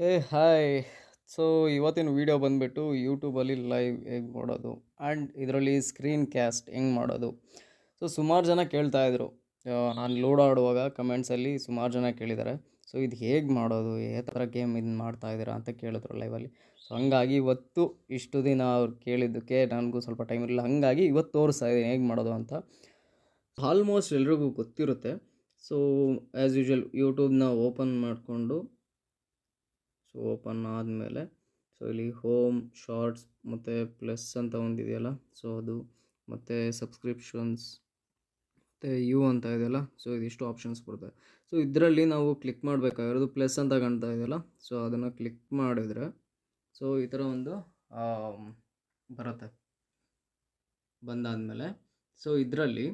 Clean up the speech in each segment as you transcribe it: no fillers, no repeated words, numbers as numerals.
Hi. So ಇವತ್ತಿನ video ಬಂದುಬಿಟ್ಟು ಯೂಟ್ಯೂಬಲ್ಲಿ ಲೈವ್ ಹೇಗೆ ಮಾಡೋದು ಆ್ಯಂಡ್ ಇದರಲ್ಲಿ ಸ್ಕ್ರೀನ್ ಕ್ಯಾಸ್ಟ್ ಹೆಂಗೆ ಮಾಡೋದು. ಸೊ ಸುಮಾರು ಜನ ಕೇಳ್ತಾಯಿದ್ರು, ನಾನು ಲೂಡೋ ಆಡುವಾಗ ಕಮೆಂಟ್ಸಲ್ಲಿ ಸುಮಾರು ಜನ ಕೇಳಿದ್ದಾರೆ. ಸೊ ಇದು ಹೇಗೆ ಮಾಡೋದು, ಯಾವ ಥರ ಗೇಮ್ ಇದು ಮಾಡ್ತಾಯಿದ್ದೀರಾ ಅಂತ ಕೇಳಿದ್ರು ಲೈವಲ್ಲಿ. ಸೊ ಹಂಗಾಗಿ ಇವತ್ತು ಇಷ್ಟು ದಿನ ಅವ್ರು ಕೇಳಿದ್ದಕ್ಕೆ ನನಗೂ ಸ್ವಲ್ಪ ಟೈಮ್ ಇರಲಿಲ್ಲ, ಹಾಗಾಗಿ ಇವತ್ತು ತೋರಿಸ್ತಾ ಇದ್ದೀನಿ ಹೇಗೆ ಮಾಡೋದು ಅಂತ. ಆಲ್ಮೋಸ್ಟ್ ಎಲ್ರಿಗೂ ಗೊತ್ತಿರುತ್ತೆ. ಸೊ ಆ್ಯಸ್ ಯೂಶ್ವಲ್ ಯೂಟ್ಯೂಬ್ನ ಓಪನ್ ಮಾಡಿಕೊಂಡು, ಸೊ ಓಪನ್ ಆದಮೇಲೆ ಸೊ ಇಲ್ಲಿ ಹೋಮ್, ಶಾರ್ಟ್ಸ್ ಮತ್ತು ಪ್ಲಸ್ ಅಂತ ಒಂದಿದೆಯಲ್ಲ, ಸೊ ಅದು ಮತ್ತು ಸಬ್ಸ್ಕ್ರಿಪ್ಷನ್ಸ್ ಮತ್ತು ಯು ಅಂತ ಇದೆಯಲ್ಲ, ಸೊ ಇದಿಷ್ಟು ಆಪ್ಷನ್ಸ್ ಬರುತ್ತೆ. ಸೊ ಇದರಲ್ಲಿ ನಾವು ಕ್ಲಿಕ್ ಮಾಡಬೇಕಾಗಿರೋದು ಪ್ಲಸ್ ಅಂತ ಕಾಣ್ತಾ ಇದೆಯಲ್ಲ, ಸೊ ಅದನ್ನು ಕ್ಲಿಕ್ ಮಾಡಿದರೆ ಸೊ ಈ ಥರ ಒಂದು ಬರುತ್ತೆ. ಬಂದಾದಮೇಲೆ ಸೊ ಇದರಲ್ಲಿ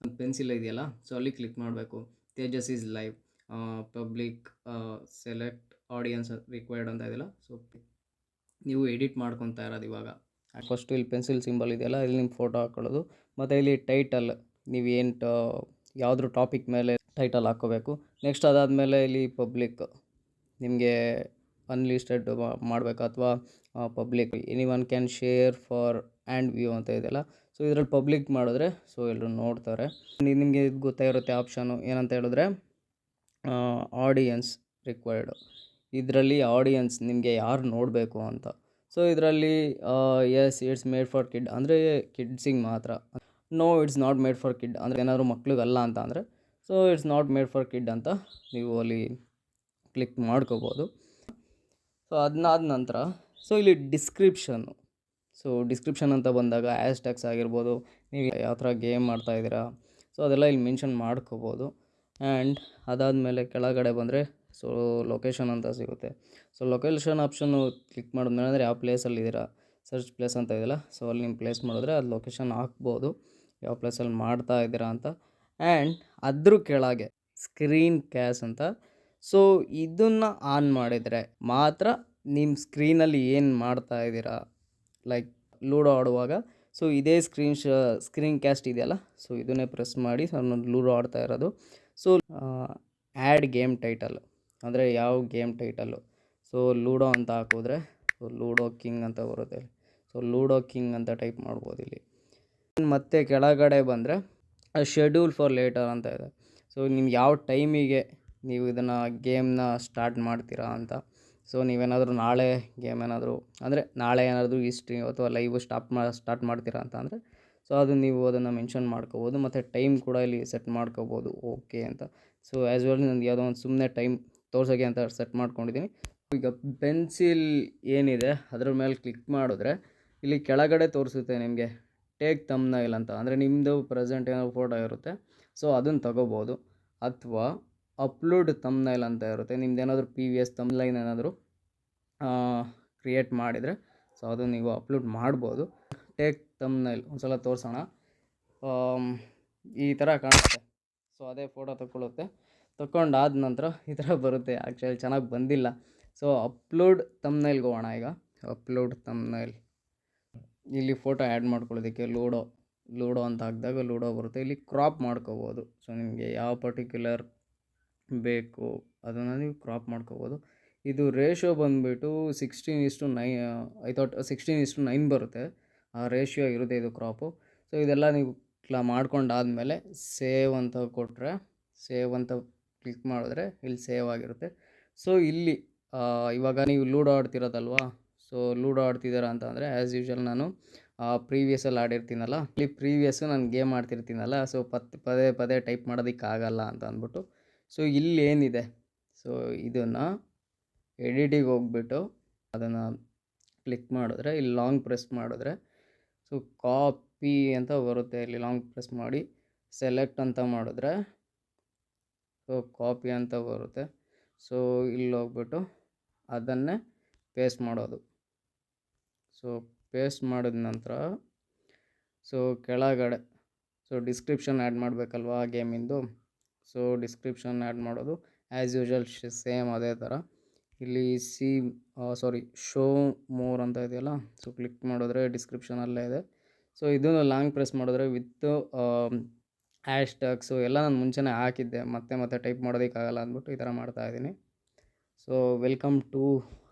ಒಂದು ಪೆನ್ಸಿಲ್ ಇದೆಯಲ್ಲ, ಸೊ ಅಲ್ಲಿ ಕ್ಲಿಕ್ ಮಾಡಬೇಕು. Tejas is live, public, select audience required ಅಂತ ಇದೆಯಲ್ಲ, ಸೊ ನೀವು ಎಡಿಟ್ ಮಾಡ್ಕೊತಾ ಇರೋದು ಇವಾಗ. ಫಸ್ಟು ಇಲ್ಲಿ ಪೆನ್ಸಿಲ್ ಸಿಂಬಲ್ ಇದೆಯಲ್ಲ, ಇಲ್ಲಿ ನಿಮ್ಮ ಫೋಟೋ ಹಾಕ್ಕೊಳ್ಳೋದು, ಮತ್ತು ಇಲ್ಲಿ ಟೈಟಲ್ ನೀವು ಏನು ಯಾವುದ್ರ ಟಾಪಿಕ್ ಮೇಲೆ ಟೈಟಲ್ ಹಾಕ್ಕೋಬೇಕು. ನೆಕ್ಸ್ಟ್ ಅದಾದಮೇಲೆ ಇಲ್ಲಿ ಪಬ್ಲಿಕ್ ನಿಮಗೆ ಅನ್ಲಿಸ್ಟೆಡ್ ಮಾಡಬೇಕು ಅಥವಾ public any one can share for and view ಅಂತ ಇದೆಯಲ್ಲ, ಸೊ ಇದರಲ್ಲಿ ಪಬ್ಲಿಕ್ ಮಾಡಿದ್ರೆ ಸೊ ಎಲ್ಲರೂ ನೋಡ್ತಾರೆ. ನಿಮಗೆ ಇದು ಗೊತ್ತಾಗಿರುತ್ತೆ ಆಪ್ಷನು ಏನಂತ ಹೇಳಿದ್ರೆ ಆಡಿಯನ್ಸ್ ರಿಕ್ವೈರ್ಡು. ಇದರಲ್ಲಿ ಆಡಿಯನ್ಸ್ ನಿಮಗೆ ಯಾರು ನೋಡಬೇಕು ಅಂತ. ಸೊ ಇದರಲ್ಲಿ yes it's made for kid ಅಂದರೆ ಕಿಡ್ಸಿಗೆ ಮಾತ್ರ. No it's not made for kid ಅಂದರೆ ಏನಾದರೂ ಮಕ್ಳಿಗಲ್ಲ ಅಂತ ಅಂದರೆ so it's not made for kid ಅಂತ ನೀವು ಅಲ್ಲಿ ಕ್ಲಿಕ್ ಮಾಡ್ಕೋಬೋದು. ಸೊ ಅದನ್ನಾದ ನಂತರ ಸೊ ಇಲ್ಲಿ ಡಿಸ್ಕ್ರಿಪ್ಷನ್ನು, ಸೊ ಡಿಸ್ಕ್ರಿಪ್ಷನ್ ಅಂತ ಬಂದಾಗ ಹ್ಯಾಶ್ ಟ್ಯಾಗ್ಸ್ ಆಗಿರ್ಬೋದು, ನೀವು ಯಾವ ಥರ ಗೇಮ್ ಮಾಡ್ತಾಯಿದ್ದೀರಾ ಸೊ ಅದೆಲ್ಲ ಇಲ್ಲಿ ಮೆನ್ಷನ್ ಮಾಡ್ಕೋಬೋದು. ಆ್ಯಂಡ್ ಅದಾದಮೇಲೆ ಕೆಳಗಡೆ ಬಂದರೆ ಸೊ ಲೊಕೇಶನ್ ಅಂತ ಸಿಗುತ್ತೆ. ಸೊ ಲೊಕೇಶನ್ ಆಪ್ಷನ್ನು ಕ್ಲಿಕ್ ಮಾಡಿದ್ಮೇಲೆ ಅಂದರೆ ಯಾವ ಪ್ಲೇಸಲ್ಲಿದ್ದೀರಾ, ಸರ್ಚ್ ಪ್ಲೇಸ್ ಅಂತ ಇದೆಯಲ್ಲ, ಸೊ ಅಲ್ಲಿ ನಿಮ್ಮ ಪ್ಲೇಸ್ ಮಾಡಿದ್ರೆ ಅದು ಲೊಕೇಶನ್ ಹಾಕ್ಬೋದು ಯಾವ ಪ್ಲೇಸಲ್ಲಿ ಮಾಡ್ತಾ ಇದ್ದೀರಾ ಅಂತ. ಆ್ಯಂಡ್ ಅದ್ರ ಕೆಳಗೆ ಸ್ಕ್ರೀನ್ ಕ್ಯಾಸ್ ಅಂತ, ಸೊ ಇದನ್ನು ಆನ್ ಮಾಡಿದರೆ ಮಾತ್ರ ನಿಮ್ಮ ಸ್ಕ್ರೀನಲ್ಲಿ ಏನು ಮಾಡ್ತಾ ಇದ್ದೀರಾ, ಲೈಕ್ ಲೂಡೋ ಆಡುವಾಗ ಸೊ ಇದೇ ಸ್ಕ್ರೀನ್ ಕ್ಯಾಸ್ಟ್ ಇದೆಯಲ್ಲ, ಸೊ ಇದನ್ನೇ ಪ್ರೆಸ್ ಮಾಡಿ ನಾನು ಲೂಡೋ ಆಡ್ತಾ ಇರೋದು. ಸೊ ಆ್ಯಡ್ ಗೇಮ್ ಟೈಟಲ್ ಅಂದರೆ ಯಾವ ಗೇಮ್ ಟೈಟಲ್ಲು, ಸೊ ಲೂಡೋ ಅಂತ ಹಾಕಿದ್ರೆ ಸೊ ಲೂಡೋ ಕಿಂಗ್ ಅಂತ ಬರುತ್ತೆ. ಸೊ ಲೂಡೋ ಕಿಂಗ್ ಅಂತ ಟೈಪ್ ಮಾಡ್ಬೋದು ಇಲ್ಲಿ. ಮತ್ತು ಕೆಳಗಡೆ ಬಂದರೆ ಶೆಡ್ಯೂಲ್ ಫಾರ್ ಲೇಟರ್ ಅಂತ ಇದೆ. ಸೊ ನಿಮ್ಗೆ ಯಾವ ಟೈಮಿಗೆ ನೀವು ಇದನ್ನು ಗೇಮ್ನ ಸ್ಟಾರ್ಟ್ ಮಾಡ್ತೀರಾ ಅಂತ. ಸೊ ನೀವೇನಾದರೂ ನಾಳೆ ಗೇಮ್ ಏನಾದರೂ ಅಂದರೆ ನಾಳೆ ಏನಾದರೂ ಹಿಸ್ಟ್ರಿ ಅಥವಾ ಲೈವ್ ಸ್ಟಾರ್ಟ್ ಮಾಡ್ತೀರಾ ಅಂತ ಅಂದರೆ ಸೊ ಅದು ನೀವು ಅದನ್ನು ಮೆನ್ಷನ್ ಮಾಡ್ಕೋಬೋದು. ಮತ್ತು ಟೈಮ್ ಕೂಡ ಇಲ್ಲಿ ಸೆಟ್ ಮಾಡ್ಕೋಬೋದು ಓಕೆ ಅಂತ. ಸೊ ಆ್ಯಸ್ ವೆಲ್ ನನಗೆ ಯಾವುದೋ ಒಂದು ಸುಮ್ಮನೆ ಟೈಮ್ ತೋರ್ಸೋಕ್ಕೆ ಅಂತ ಸೆಟ್ ಮಾಡ್ಕೊಂಡಿದ್ದೀನಿ. ಈಗ ಪೆನ್ಸಿಲ್ ಏನಿದೆ ಅದ್ರ ಮೇಲೆ ಕ್ಲಿಕ್ ಮಾಡಿದ್ರೆ ಇಲ್ಲಿ ಕೆಳಗಡೆ ತೋರಿಸುತ್ತೆ ನಿಮಗೆ ಟೇಕ್ ಥಂಬ್ನೈಲ್ ಅಂತ, ಅಂದರೆ ನಿಮ್ಮದು ಪ್ರೆಸೆಂಟ್ ಏನೋ ಫೋಟೋ ಇರುತ್ತೆ ಸೊ ಅದನ್ನು ತಗೋಬೋದು. ಅಥವಾ ಅಪ್ಲೋಡ್ ಥಂಬ್ನೈಲ್ ಅಂತ ಇರುತ್ತೆ, ನಿಮ್ದು ಏನಾದರೂ ಪ್ರಿವಿಯಸ್ ಥಂಬ್ನೈಲ್ ಏನಾದರೂ ಕ್ರಿಯೇಟ್ ಮಾಡಿದರೆ ಸೊ ಅದು ನೀವು ಅಪ್ಲೋಡ್ ಮಾಡ್ಬೋದು. ಟೇಕ್ ಥಂಬ್ನೈಲ್ ಒಂದ್ಸಲ ತೋರಿಸೋಣ. ಈ ಥರ ಕಾಣುತ್ತೆ. ಸೊ ಅದೇ ಫೋಟೋ ತಗೊಂಡಾದ ನಂತರ ಈ ಥರ ಬರುತ್ತೆ. ಆ್ಯಕ್ಚುಲಿ ಚೆನ್ನಾಗಿ ಬಂದಿಲ್ಲ. ಸೊ ಅಪ್ಲೋಡ್ ಥಂಬ್ನೈಲ್ಗೆ ಹೋಗೋಣ. ಈಗ ಅಪ್ಲೋಡ್ ಥಂಬ್ನೈಲ್ ಇಲ್ಲಿ ಫೋಟೋ ಆ್ಯಡ್ ಮಾಡ್ಕೊಳ್ಳೋದಕ್ಕೆ ಲೂಡೋ ಅಂತ ಹಾಕಿದಾಗ ಲೂಡೋ ಬರುತ್ತೆ. ಇಲ್ಲಿ ಕ್ರಾಪ್ ಮಾಡ್ಕೋಬೋದು. ಸೊ ನಿಮಗೆ ಯಾವ ಪರ್ಟಿಕ್ಯುಲರ್ ಬೇಕು ಅದನ್ನು ನೀವು ಕ್ರಾಪ್ ಮಾಡ್ಕೋಬೋದು. ಇದು ರೇಷಿಯೋ ಬಂದುಬಿಟ್ಟು 16:9, ಐ ಥಾಟ್ 16:9 ಬರುತ್ತೆ. ಆ ರೇಷಿಯೋ ಇರುತ್ತೆ ಇದು ಕ್ರಾಪು. ಸೊ ಇದೆಲ್ಲ ನೀವು ಮಾಡ್ಕೊಂಡಾದಮೇಲೆ ಸೇವ್ ಅಂತ ಕೊಟ್ಟರೆ, ಸೇವ್ ಅಂತ ಕ್ಲಿಕ್ ಮಾಡಿದ್ರೆ ಇಲ್ಲಿ ಸೇವ್ ಆಗಿರುತ್ತೆ. ಸೊ ಇಲ್ಲಿ ಇವಾಗ ನೀವು ಲೂಡೋ ಆಡ್ತಿರೋದಲ್ವಾ, ಸೊ ಲೂಡೋ ಆಡ್ತಿದ್ದೀರಾ ಅಂತ ಅಂದರೆ ಆ್ಯಸ್ ಯೂಶ್ವಲ್ ನಾನು ಪ್ರೀವಿಯಸ್ಸಲ್ಲಿ ಆಡಿರ್ತೀನಲ್ಲ, ಇಲ್ಲಿ ಪ್ರೀವಿಯಸ್ಸು ನಾನು ಗೇಮ್ ಆಡ್ತಿರ್ತೀನಲ್ಲ, ಸೊ ಪದೇ ಪದೇ ಟೈಪ್ ಮಾಡೋದಕ್ಕಾಗಲ್ಲ ಅಂತ ಅಂದ್ಬಿಟ್ಟು ಸೊ ಇಲ್ಲಿ ಏನಿದೆ ಸೊ ಇದನ್ನು ಎಡಿಟಿಗೆ ಹೋಗ್ಬಿಟ್ಟು ಅದನ್ನು ಕ್ಲಿಕ್ ಮಾಡಿದ್ರೆ ಇಲ್ಲಿ ಲಾಂಗ್ ಪ್ರೆಸ್ ಮಾಡಿದ್ರೆ ಸೊ ಕಾಪಿ ಅಂತ ಬರುತ್ತೆ. ಇಲ್ಲಿ ಲಾಂಗ್ ಪ್ರೆಸ್ ಮಾಡಿ ಸೆಲೆಕ್ಟ್ ಅಂತ ಮಾಡಿದ್ರೆ ಸೊ ಕಾಪಿ ಅಂತ ಬರುತ್ತೆ. ಸೊ ಇಲ್ಲಿ ಹೋಗ್ಬಿಟ್ಟು ಅದನ್ನೇ ಪೇಸ್ಟ್ ಮಾಡೋದು. ಸೊ ಪೇಸ್ಟ್ ಮಾಡಿದ ನಂತರ ಸೊ ಕೆಳಗಡೆ ಸೊ ಡಿಸ್ಕ್ರಿಪ್ಷನ್ ಆ್ಯಡ್ ಮಾಡಬೇಕಲ್ವಾ ಗೇಮಿಂದು. ಸೊ ಡಿಸ್ಕ್ರಿಪ್ಷನ್ ಆ್ಯಡ್ ಮಾಡೋದು ಆ್ಯಸ್ ಯೂಶ್ವಲ್ ಸೇಮ್ ಅದೇ ಥರ. ಇಲ್ಲಿ ಶೋ ಮೋರ್ ಅಂತ ಇದೆಯಲ್ಲ, ಸೊ ಕ್ಲಿಕ್ ಮಾಡಿದ್ರೆ ಡಿಸ್ಕ್ರಿಪ್ಷನಲ್ಲೇ ಇದೆ. ಸೊ ಇದನ್ನು ಲಾಂಗ್ ಪ್ರೆಸ್ ಮಾಡಿದ್ರೆ ವಿತ್ ಹ್ಯಾಶ್ ಟ್ಯಾಗ್ಸು ಎಲ್ಲ ನಾನು ಮುಂಚೆನೇ ಹಾಕಿದ್ದೆ, ಮತ್ತೆ ಟೈಪ್ ಮಾಡೋದಕ್ಕಾಗಲ್ಲ ಅಂದ್ಬಿಟ್ಟು ಈ ಥರ ಮಾಡ್ತಾಯಿದ್ದೀನಿ. So welcome to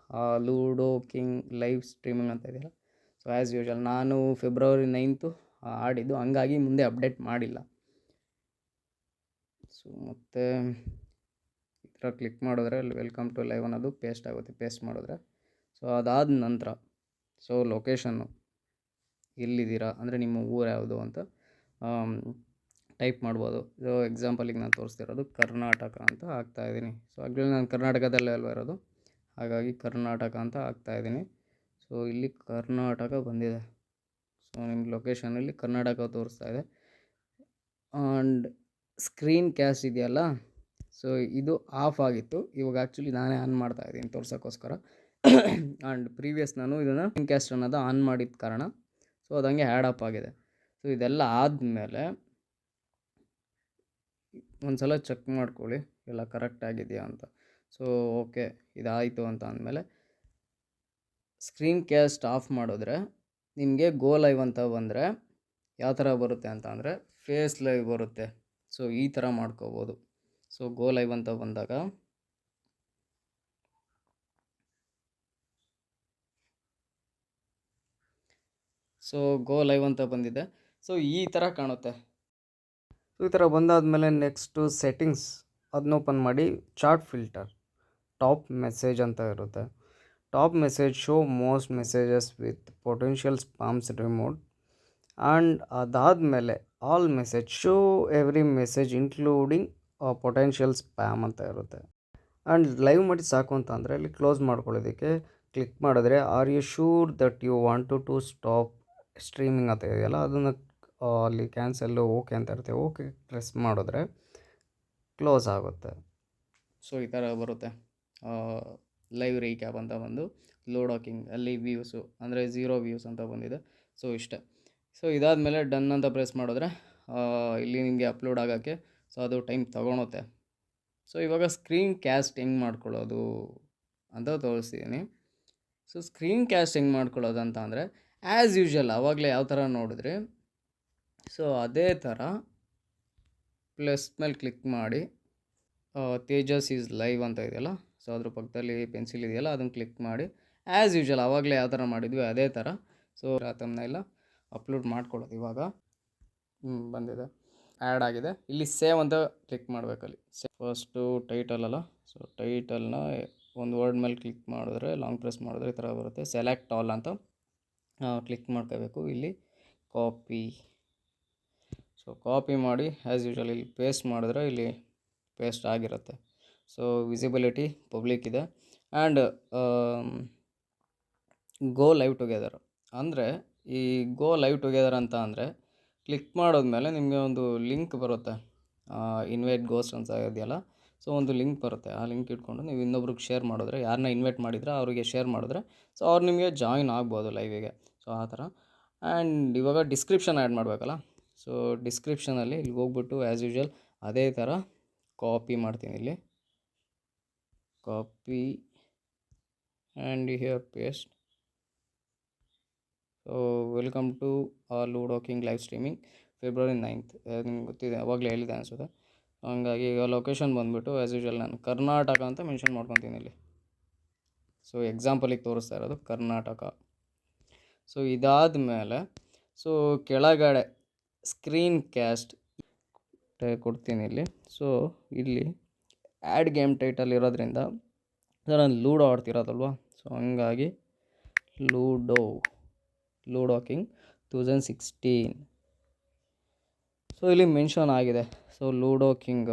Ludo King live streaming ಅಂತ ಇದೆಯಲ್ಲ. ಸೊ ಆ್ಯಸ್ ಯೂಶುವಲ್ ನಾನು ಫೆಬ್ರವರಿ 9 ಆಡಿದ್ದು, ಹಂಗಾಗಿ ಮುಂದೆ ಅಪ್ಡೇಟ್ ಮಾಡಿಲ್ಲ. ಸೊ ಮತ್ತು ಈ ಥರ ಕ್ಲಿಕ್ ಮಾಡಿದ್ರೆ ಅಲ್ಲಿ ವೆಲ್ಕಮ್ ಟು ಲೈವ್ ಅನ್ನೋದು ಪೇಸ್ಟ್ ಆಗುತ್ತೆ. ಪೇಸ್ಟ್ ಮಾಡಿದ್ರೆ ಸೊ ಅದಾದ ನಂತರ ಸೊ ಲೊಕೇಶನ್ನು ಎಲ್ಲಿದ್ದೀರಾ ಅಂದರೆ ನಿಮ್ಮ ಊರು ಯಾವುದು ಅಂತ ಟೈಪ್ ಮಾಡ್ಬೋದು. ಸೊ ಎಕ್ಸಾಂಪಲಿಗೆ ನಾನು ತೋರಿಸ್ತಿರೋದು ಕರ್ನಾಟಕ ಅಂತ ಹಾಕ್ತಾಯಿದ್ದೀನಿ. ಸೊ ಆಗಲೇ ನಾನು ಕರ್ನಾಟಕದಲ್ಲೇ ಅಲ್ವ ಇರೋದು, ಹಾಗಾಗಿ ಕರ್ನಾಟಕ ಅಂತ ಹಾಕ್ತಾಯಿದ್ದೀನಿ. ಸೊ ಇಲ್ಲಿ ಕರ್ನಾಟಕ ಬಂದಿದೆ. ಸೊ ನಿಮ್ಮ ಲೊಕೇಶನಲ್ಲಿ ಕರ್ನಾಟಕ ತೋರಿಸ್ತಾ ಇದೆ. ಆ್ಯಂಡ್ ಸ್ಕ್ರೀನ್ ಕ್ಯಾಸ್ಟ್ ಇದೆಯಲ್ಲ, ಸೊ ಇದು ಆಫ್ ಆಗಿತ್ತು. ಇವಾಗ ಆ್ಯಕ್ಚುಲಿ ನಾನೇ ಆನ್ ಮಾಡ್ತಾಯಿದ್ದೀನಿ ತೋರ್ಸೋಕ್ಕೋಸ್ಕರ. ಆ್ಯಂಡ್ ಪ್ರೀವಿಯಸ್ ನಾನು ಇದನ್ನು ಸ್ಕ್ರೀನ್ ಕ್ಯಾಸ್ಟ್ ಅನ್ನೋದು ಆನ್ ಮಾಡಿದ ಕಾರಣ ಸೊ ಅದು ಹಂಗೆ ಆ್ಯಡ್ ಅಪ್ ಆಗಿದೆ. ಸೊ ಇದೆಲ್ಲ ಆದಮೇಲೆ ಒಂದು ಸಲ ಚೆಕ್ ಮಾಡ್ಕೊಳ್ಳಿ ಎಲ್ಲ ಕರೆಕ್ಟ್ ಆಗಿದೆಯಾ ಅಂತ. ಸೊ ಓಕೆ ಇದಾಯಿತು ಅಂತ ಅಂದಮೇಲೆ ಸ್ಕ್ರೀನ್ ಕ್ಯಾಸ್ಟ್ ಆಫ್ ಮಾಡಿದ್ರೆ ನಿಮಗೆ ಗೋ ಲೈವ್ ಅಂತ ಬಂದರೆ ಯಾವ ಥರ ಬರುತ್ತೆ ಅಂತ ಅಂದರೆ ಫೇಸ್ ಲೈವ್ ಬರುತ್ತೆ. ಸೊ ಈ ಥರ ಮಾಡ್ಕೋಬೋದು. ಸೊ ಗೋ ಲೈವ್ ಅಂತ ಬಂದಾಗ ಸೊ ಗೋ ಲೈವ್ ಅಂತ ಬಂದಿದೆ. ಸೊ ಈ ಥರ ಕಾಣುತ್ತೆ. ಸೊ ಈ ಥರ ಬಂದಾದಮೇಲೆ ನೆಕ್ಸ್ಟು ಸೆಟ್ಟಿಂಗ್ಸ್ ಅದನ್ನ ಓಪನ್ ಮಾಡಿ ಚಾರ್ಟ್ ಫಿಲ್ಟರ್ ಟಾಪ್ ಮೆಸೇಜ್ ಅಂತ ಇರುತ್ತೆ. Top message show most messages with potential spams removed. And ಅದಾದಮೇಲೆ all message show every message including potential spam ಅಂತ ಇರುತ್ತೆ. ಆ್ಯಂಡ್ ಲೈವ್ ಮಾಡಿ ಸಾಕು ಅಂತ ಅಂದರೆ ಇಲ್ಲಿ ಕ್ಲೋಸ್ ಮಾಡ್ಕೊಳ್ಳೋದಕ್ಕೆ ಕ್ಲಿಕ್ ಮಾಡಿದ್ರೆ are you sure that you want to stop streaming ಅಂತ ಇದೆಯಲ್ಲ, ಅದನ್ನು ಅಲ್ಲಿ ಕ್ಯಾನ್ಸಲ್ಲು ಓಕೆ ಅಂತ ಇರುತ್ತೆ. ಓಕೆ ಪ್ರೆಸ್ ಮಾಡಿದ್ರೆ ಕ್ಲೋಸ್ ಆಗುತ್ತೆ. ಸೊ ಈ ಥರ ಬರುತ್ತೆ. ಲೈವ್ ರೀಕ್ಯಾಪ್ ಅಂತ ಬಂದು ಲೂಡೋ ಕಿಂಗ್ ಅಲ್ಲಿ ವ್ಯೂಸು ಅಂದರೆ 0 ವ್ಯೂಸ್ ಅಂತ ಬಂದಿದೆ. ಸೊ ಇಷ್ಟೇ. ಸೊ ಇದಾದಮೇಲೆ ಡನ್ ಅಂತ ಪ್ರೆಸ್ ಮಾಡಿದ್ರೆ ಇಲ್ಲಿ ನಿಮಗೆ ಅಪ್ಲೋಡ್ ಆಗೋಕ್ಕೆ ಸೊ ಅದು ಟೈಮ್ ತೊಗೊಳುತ್ತೆ. ಸೊ ಇವಾಗ ಸ್ಕ್ರೀನ್ ಕ್ಯಾಸ್ಟ್ ಹೆಂಗೆ ಮಾಡ್ಕೊಳ್ಳೋದು ಅಂತ ತೋರಿಸ್ತಿದ್ದೀನಿ. ಸೊ ಸ್ಕ್ರೀನ್ ಕ್ಯಾಸ್ಟ್ ಹೆಂಗೆ ಮಾಡ್ಕೊಳ್ಳೋದು ಅಂತ ಅಂದರೆ ಆ್ಯಸ್ ಯೂಶ್ವಲ್ ಆವಾಗಲೇ ಯಾವ ಥರ ನೋಡಿದ್ರಿ ಸೊ ಅದೇ ಥರ ಪ್ಲಸ್ ಮೇಲೆ ಕ್ಲಿಕ್ ಮಾಡಿ ತೇಜಸ್ ಈಸ್ ಲೈವ್ ಅಂತ ಇದೆಯಲ್ಲ, ಸೊ ಅದ್ರ ಪಕ್ಕದಲ್ಲಿ ಪೆನ್ಸಿಲ್ ಇದೆಯಲ್ಲ ಅದನ್ನು ಕ್ಲಿಕ್ ಮಾಡಿ ಆ್ಯಸ್ ಯೂಶ್ವಲ್ ಆವಾಗಲೇ ಯಾವ ಥರ ಮಾಡಿದ್ವಿ ಅದೇ ಥರ ಸೊ ತಮ್ಮನೆಲ್ಲ ಅಪ್ಲೋಡ್ ಮಾಡ್ಕೊಳ್ಳೋದು. ಇವಾಗ ಬಂದಿದೆ, ಆ್ಯಡ್ ಆಗಿದೆ. ಇಲ್ಲಿ ಸೇವ್ ಅಂತ ಕ್ಲಿಕ್ ಮಾಡಬೇಕಲ್ಲಿ. ಫಸ್ಟು ಟೈಟಲ್ ಅಲ್ಲ, ಸೊ ಟೈಟಲ್ನ ಒಂದು ವರ್ಡ್ ಮೇಲೆ ಕ್ಲಿಕ್ ಮಾಡಿದ್ರೆ ಲಾಂಗ್ ಪ್ರೆಸ್ ಮಾಡಿದ್ರೆ ಈ ಥರ ಬರುತ್ತೆ. ಸೆಲೆಕ್ಟ್ ಆಲ್ ಅಂತ ಕ್ಲಿಕ್ ಮಾಡ್ಕೋಬೇಕು. ಇಲ್ಲಿ ಕಾಪಿ, ಸೊ ಕಾಪಿ ಮಾಡಿ ಆ್ಯಸ್ ಯೂಶ್ವಲ್ ಇಲ್ಲಿ ಪೇಸ್ಟ್ ಮಾಡಿದ್ರೆ ಇಲ್ಲಿ ಪೇಸ್ಟ್ ಆಗಿರುತ್ತೆ. ಸೊ ವಿಸಿಬಿಲಿಟಿ ಪಬ್ಲಿಕ್ ಇದೆ. ಆ್ಯಂಡ್ ಗೋ ಲೈವ್ ಟುಗೆದರ್ ಅಂದರೆ ಈ ಗೋ ಲೈವ್ ಟುಗೆದರ್ ಅಂತ ಅಂದರೆ ಕ್ಲಿಕ್ ಮಾಡೋದ್ಮೇಲೆ ನಿಮಗೆ ಒಂದು ಲಿಂಕ್ ಬರುತ್ತೆ. ಇನ್ವೈಟ್ ಗೋಸ್ಟ್ ಅಂತ ಇದೆಯಲ್ಲ, ಸೊ ಒಂದು ಲಿಂಕ್ ಬರುತ್ತೆ. ಆ ಲಿಂಕ್ ಇಟ್ಕೊಂಡು ನೀವು ಇನ್ನೊಬ್ರಿಗೆ ಶೇರ್ ಮಾಡಿದ್ರೆ, ಯಾರನ್ನ ಇನ್ವೈಟ್ ಮಾಡಿದ್ರೆ ಅವರಿಗೆ ಶೇರ್ ಮಾಡಿದ್ರೆ ಸೊ ಅವ್ರು ನಿಮಗೆ ಜಾಯಿನ್ ಆಗ್ಬೋದು ಲೈವಿಗೆ. ಸೊ ಆ ಥರ. ಆ್ಯಂಡ್ ಇವಾಗ ಡಿಸ್ಕ್ರಿಪ್ಷನ್ ಆ್ಯಡ್ ಮಾಡಬೇಕಲ್ಲ, ಸೊ ಡಿಸ್ಕ್ರಿಪ್ಷನಲ್ಲಿ ಇಲ್ಲಿ ಹೋಗ್ಬಿಟ್ಟು ಆ್ಯಸ್ ಯೂಶ್ವಲ್ ಅದೇ ಥರ ಕಾಪಿ ಮಾಡ್ತೀನಿ. ಇಲ್ಲಿ copy and here paste. So welcome to Ludo King live streaming February 9. ನಿಮ್ಗೆ ಗೊತ್ತಿದೆ, ಅವಾಗಲೇ ಹೇಳಿದೆ ಅನಿಸುತ್ತೆ. ಹಂಗಾಗಿ ಈಗ ಲೊಕೇಶನ್ ಬಂದುಬಿಟ್ಟು ಆ್ಯಸ್ ಯೂಶ್ವಲ್ ನಾನು ಕರ್ನಾಟಕ ಅಂತ ಮೆನ್ಷನ್ ಮಾಡ್ಕೊತೀನಿ ಇಲ್ಲಿ. ಸೊ ಎಕ್ಸಾಂಪಲಿಗೆ ತೋರಿಸ್ತಾ ಇರೋದು ಕರ್ನಾಟಕ. ಸೊ ಇದಾದ ಮೇಲೆ ಸೊ ಕೆಳಗಡೆ ಸ್ಕ್ರೀನ್ ಕ್ಯಾಸ್ಟ್ ಕೊಡ್ತೀನಿ ಇಲ್ಲಿ. ಸೊ ಇಲ್ಲಿ ಆ್ಯಡ್ ಗೇಮ್ ಟೈಟಲ್ ಇರೋದ್ರಿಂದ ನಾನು ಲೂಡೋ ಆಡ್ತಿರೋದಲ್ವ, ಸೊ ಹಂಗಾಗಿ ಲೂಡೋ ಕಿಂಗ್ 2016 ಸೊ ಇಲ್ಲಿ ಮೆನ್ಷನ್ ಆಗಿದೆ. ಸೊ ಲೂಡೋ ಕಿಂಗ್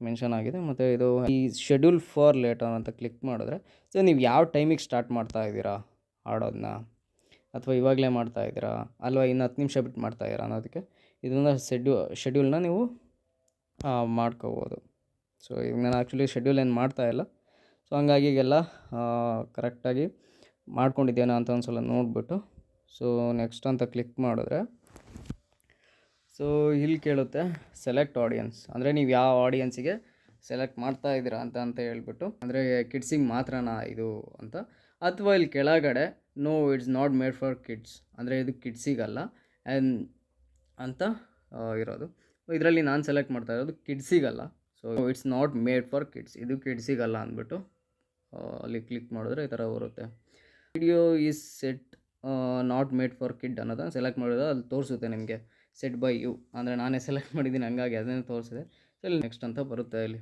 ಮೆನ್ಷನ್ ಆಗಿದೆ. ಮತ್ತು ಇದು ಈ ಶೆಡ್ಯೂಲ್ ಫಾರ್ ಲೇಟರ್ ಅಂತ ಕ್ಲಿಕ್ ಮಾಡಿದ್ರೆ ಸೊ ನೀವು ಯಾವ ಟೈಮಿಗೆ ಸ್ಟಾರ್ಟ್ ಮಾಡ್ತಾ ಇದ್ದೀರಾ ಆಡೋದನ್ನ, ಅಥವಾ ಇವಾಗಲೇ ಮಾಡ್ತಾ ಇದ್ದೀರಾ ಅಲ್ವಾ ಇನ್ನು 10 ನಿಮಿಷ ಬಿಟ್ಟು ಮಾಡ್ತಾಯಿದ್ದೀರಾ ಅನ್ನೋದಕ್ಕೆ ಇದನ್ನು ಶೆಡ್ಯೂಲ್ನ ನೀವು ಮಾಡ್ಕೋಬೋದು. ಸೊ ಈಗ ನಾನು ಆ್ಯಕ್ಚುಲಿ ಶೆಡ್ಯೂಲ್ ಏನು ಮಾಡ್ತಾಯಿಲ್ಲ. ಸೊ ಹಂಗಾಗಿ ಈಗೆಲ್ಲ ಕರೆಕ್ಟಾಗಿ ಮಾಡ್ಕೊಂಡಿದ್ದೇನೋ ಅಂತ ಒಂದು ಸಲ ನೋಡಿಬಿಟ್ಟು ಸೊ ನೆಕ್ಸ್ಟ್ ಅಂತ ಕ್ಲಿಕ್ ಮಾಡಿದ್ರೆ ಸೊ ಇಲ್ಲಿ ಕೇಳುತ್ತೆ ಸೆಲೆಕ್ಟ್ ಆಡಿಯನ್ಸ್, ಅಂದರೆ ನೀವು ಯಾವ ಆಡಿಯನ್ಸಿಗೆ ಸೆಲೆಕ್ಟ್ ಮಾಡ್ತಾ ಇದ್ದೀರಾ ಅಂತ ಹೇಳ್ಬಿಟ್ಟು, ಅಂದರೆ ಕಿಡ್ಸಿಗೆ ಮಾತ್ರನಾ ಇದು ಅಂತ, ಅಥವಾ ಇಲ್ಲಿ ಕೆಳಗಡೆ no it's not made for kids ಅಂದರೆ ಇದು ಕಿಡ್ಸಿಗಲ್ಲ ಅಂತ ಇರೋದು. ಇದರಲ್ಲಿ ನಾನು ಸೆಲೆಕ್ಟ್ ಮಾಡ್ತಾ ಇರೋದು ಕಿಡ್ಸಿಗಲ್ಲ. So it's not made for kids, ಇದು ಕಿಡ್ಸಿಗಲ್ಲ ಅಂದ್ಬಿಟ್ಟು ಅಲ್ಲಿ ಕ್ಲಿಕ್ ಮಾಡಿದ್ರೆ ಈ ಥರ ಬರುತ್ತೆ. Video is set not made for kid ಅನ್ನೋದನ್ನು ಸೆಲೆಕ್ಟ್ ಮಾಡಿದ್ರೆ ಅಲ್ಲಿ ತೋರಿಸುತ್ತೆ ನಿಮಗೆ ಸೆಟ್ ಬೈ ಯು, ಅಂದರೆ ನಾನೇ ಸೆಲೆಕ್ಟ್ ಮಾಡಿದ್ದೀನಿ ಹಂಗಾಗಿ ಅದನ್ನೇ ತೋರಿಸಿದೆ. ಸೊ ಇಲ್ಲಿ ನೆಕ್ಸ್ಟ್ ಅಂತ ಬರುತ್ತೆ ಇಲ್ಲಿ.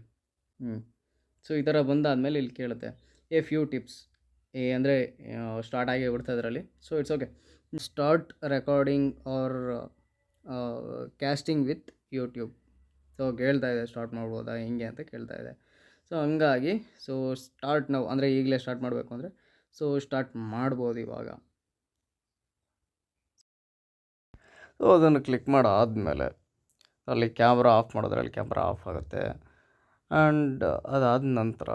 ಸೊ ಈ ಥರ ಬಂದಾದಮೇಲೆ ಇಲ್ಲಿ ಕೇಳುತ್ತೆ ಎ ಫ್ಯೂ ಟಿಪ್ಸ್. ಅಂದರೆ ಸ್ಟಾರ್ಟ್ ಆಗೇ ಬಿಡ್ತಾ ಇದರಲ್ಲಿ. So it's okay. Start recording or casting with YouTube. So ಕೇಳ್ತಾ ಇದೆ ಸ್ಟಾರ್ಟ್ ಮಾಡ್ಬೋದಾ ಹಿಂಗೆ ಅಂತ ಕೇಳ್ತಾ ಇದೆ. ಸೊ ಹಂಗಾಗಿ ಸೊ ಸ್ಟಾರ್ಟ್ ನಾವು ಅಂದರೆ ಈಗಲೇ ಸ್ಟಾರ್ಟ್ ಮಾಡಬೇಕು ಅಂದರೆ ಸೊ ಸ್ಟಾರ್ಟ್ ಮಾಡ್ಬೋದು ಇವಾಗ. ಸೊ ಅದನ್ನು ಕ್ಲಿಕ್ ಮಾಡಾದಮೇಲೆ ಅಲ್ಲಿ ಕ್ಯಾಮ್ರಾ ಆಫ್ ಮಾಡಿದ್ರೆ ಅಲ್ಲಿ ಕ್ಯಾಮ್ರಾ ಆಫ್ ಆಗುತ್ತೆ. ಆ್ಯಂಡ್ ಅದಾದ ನಂತರ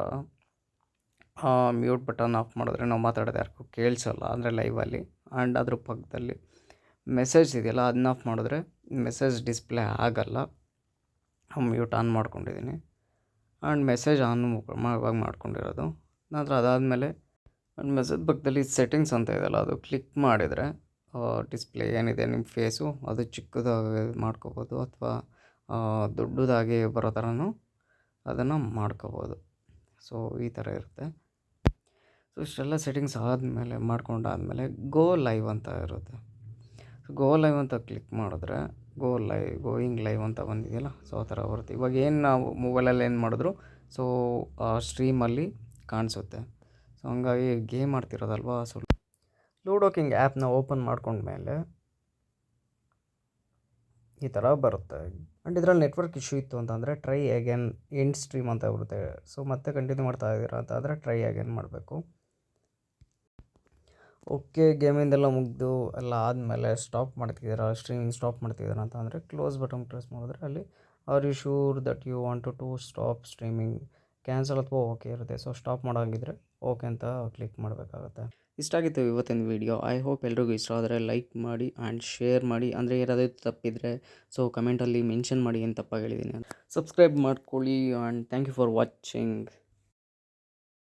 ಮ್ಯೂಟ್ ಬಟನ್ ಆಫ್ ಮಾಡಿದ್ರೆ ನಾವು ಮಾತಾಡೋದು ಯಾರಿಗೂ ಕೇಳಿಸಲ್ಲ, ಅಂದರೆ ಲೈವಲ್ಲಿ. ಆ್ಯಂಡ್ ಅದ್ರ ಪಕ್ಕದಲ್ಲಿ ಮೆಸೇಜ್ ಇದೆಯಲ್ಲ ಅದನ್ನ ಆಫ್ ಮಾಡಿದ್ರೆ ಮೆಸೇಜ್ ಡಿಸ್ಪ್ಲೇ ಆಗಲ್ಲ. ಮ್ಯೂಟ್ ಆನ್ ಮಾಡ್ಕೊಂಡಿದ್ದೀನಿ ಆ್ಯಂಡ್ ಮೆಸೇಜ್ ಆನ್ ಇವಾಗ ಮಾಡ್ಕೊಂಡಿರೋದು. ನಂತರ ಅದಾದಮೇಲೆ ಮೆಸೇಜ್ ಪಕ್ಕದಲ್ಲಿ ಸೆಟ್ಟಿಂಗ್ಸ್ ಅಂತ ಇದೆಯಲ್ಲ ಅದು ಕ್ಲಿಕ್ ಮಾಡಿದರೆ ಡಿಸ್ಪ್ಲೇ ಏನಿದೆ ನಿಮ್ಮ ಫೇಸು ಅದು ಚಿಕ್ಕದಾಗಿ ಮಾಡ್ಕೋಬೋದು ಅಥವಾ ದೊಡ್ಡದಾಗಿ ಬರೋ ಥರನೂ ಅದನ್ನು ಮಾಡ್ಕೋಬೋದು. ಸೊ ಈ ಥರ ಇರುತ್ತೆ. ಸೊ ಇಷ್ಟೆಲ್ಲ ಸೆಟ್ಟಿಂಗ್ಸ್ ಆದಮೇಲೆ ಮಾಡ್ಕೊಂಡಾದಮೇಲೆ ಗೋ ಲೈವ್ ಅಂತ ಇರುತ್ತೆ. ಗೋ ಲೈವ್ ಅಂತ ಕ್ಲಿಕ್ ಮಾಡಿದ್ರೆ ಗೋಯಿಂಗ್ ಲೈವ್ ಅಂತ ಬಂದಿದೆಯಲ್ಲ, ಸೊ ಆ ಥರ ಬರುತ್ತೆ. ಇವಾಗ ಏನು ನಾವು ಮೊಬೈಲಲ್ಲಿ ಏನು ಮಾಡಿದ್ರು ಸೊ ಸ್ಟ್ರೀಮಲ್ಲಿ ಕಾಣಿಸುತ್ತೆ. ಸೊ ಹಂಗಾಗಿ ಗೇಮ್ ಆಡ್ತಿರೋದಲ್ವ, ಸೊ ಲೂಡೋ ಕಿಂಗ್ ಆ್ಯಪ್ನ ಓಪನ್ ಮಾಡ್ಕೊಂಡ್ಮೇಲೆ ಈ ಥರ ಬರುತ್ತೆ. ಆ್ಯಂಡ್ ಇದರಲ್ಲಿ ನೆಟ್ವರ್ಕ್ ಇಶ್ಯೂ ಇತ್ತು ಅಂತಂದರೆ ಟ್ರೈ ಅಗೇನ್ ಎಂಡ್ ಸ್ಟ್ರೀಮ್ ಅಂತ ಬರುತ್ತೆ. ಸೊ ಮತ್ತೆ ಕಂಟಿನ್ಯೂ ಮಾಡ್ತಾ ಇದ್ದೀರಾ ಅಂತಂದರೆ ಟ್ರೈ ಅಗೇನ್ ಮಾಡಬೇಕು. ಓಕೆ, ಗೇಮಿಂದೆಲ್ಲ ಮುಗಿದು ಎಲ್ಲ ಆದಮೇಲೆ ಸ್ಟಾಪ್ ಮಾಡ್ತಿದ್ದೀರಾ, ಸ್ಟ್ರೀಮಿಂಗ್ ಸ್ಟಾಪ್ ಮಾಡ್ತಿದ್ದೀರಾ ಅಂತ ಅಂದರೆ ಕ್ಲೋಸ್ ಬಟನ್ ಪ್ರೆಸ್ ಮಾಡಿದ್ರೆ ಅಲ್ಲಿ are you sure that you want to stop streaming, cancel ಅಥವಾ ಓಕೆ ಇರುತ್ತೆ. ಸೊ ಸ್ಟಾಪ್ ಮಾಡೋಂಗಿದ್ರೆ ಓಕೆ ಅಂತ ಕ್ಲಿಕ್ ಮಾಡಬೇಕಾಗುತ್ತೆ. ಇಷ್ಟ ಆಗಿತ್ತು ಇವತ್ತಿನ ವೀಡಿಯೋ. ಐ ಹೋಪ್ ಎಲ್ರಿಗೂ ಇಷ್ಟ ಆದರೆ ಲೈಕ್ ಮಾಡಿ ಆ್ಯಂಡ್ ಶೇರ್ ಮಾಡಿ. ಅಂದರೆ ಯಾರಾದರೂ ತಪ್ಪಿದರೆ ಸೊ ಕಮೆಂಟಲ್ಲಿ ಮೆನ್ಷನ್ ಮಾಡಿ ಏನು ತಪ್ಪಾಗಿ ಹೇಳಿದ್ದೀನಿ ಅಂತ. ಸಬ್ಸ್ಕ್ರೈಬ್ ಮಾಡ್ಕೊಳ್ಳಿ and thank you for watching.